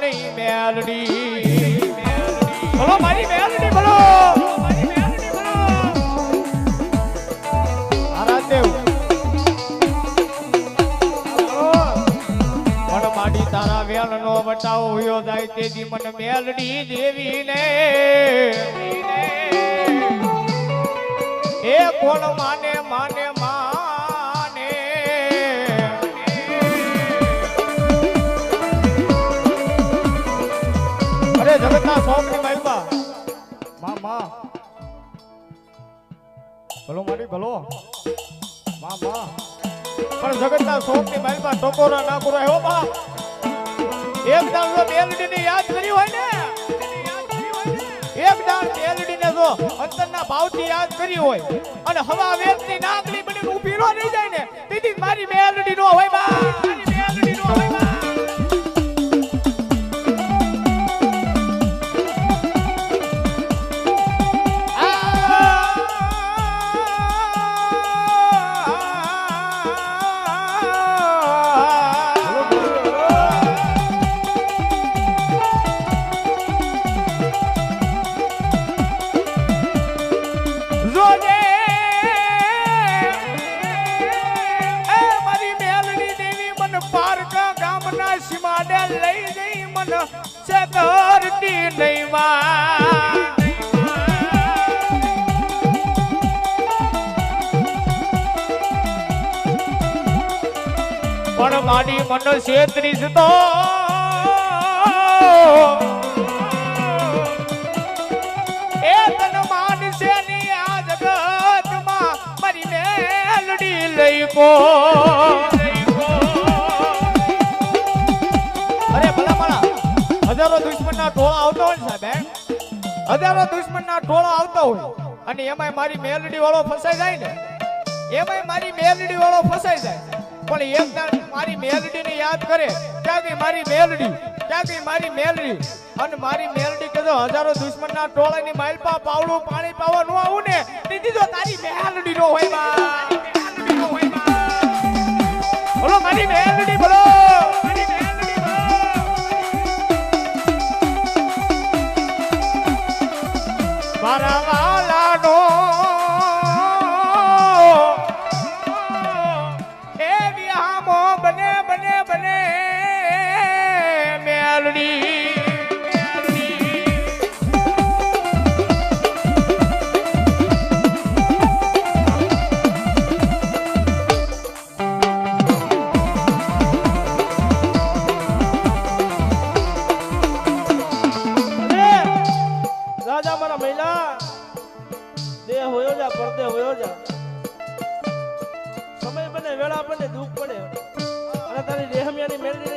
નહીં મેલડી બોલો મારી મેલડી બોલો આરાદેવ પણ માડી તારા વેલ નો બટાવો હોયો જાય તેજી મને મેલડી દેવી ને એ કોણ માને માને માને અરે જગતના સોમની માલપા માં ભલો મારી ભલો માં પણ જગતના સોમની માલપા ટકોરા ના કરો હો બા એક દાન જો મેલડીને યાદ કરી હોય ને એક દાન મેલડીને જો અંતરના ભાવથી યાદ કરી હોય અને હવા વેતની નાગલી બની ઊભી નો રહી જાય ને તેથી મારી મેલડી નો હોય બા મારી મેલડી નો હોય બા પણ માડી મન છેત્રીસ તો એ તન માનશે ની આ જગતમાં મારી મેલડી લઈ કો અરે ભલા મારા હજારો દુશ્મનના ટોળા આવતા હોય સાહેબ હજારો દુશ્મનના ટોળા આવતા હોય અને એમાંય મારી મેલડી વાળો ફસાઈ જાય ને એમાંય મારી મેલડી વાળો ફસાઈ જાય પણ એક દાન મારી મેલડીને યાદ કરે ક્યાં ગઈ મારી મેલડી ક્યાં ગઈ મારી મેલડી અને મારી મેલડી કે જો હજારો દુશ્મનના ટોળાની માલપા પાવડું પાણી પાવા ન આવું ને દીદી જો તારી મેલડી નો હોય બા મેલડી નો હોય બા બોલો મારી મેલડી બોલો મારી મેલડી બોલો મારા વાલાનો સમય બને વેળા બને દુઃખ પડે અને તારી રેહમિયાની મેળવી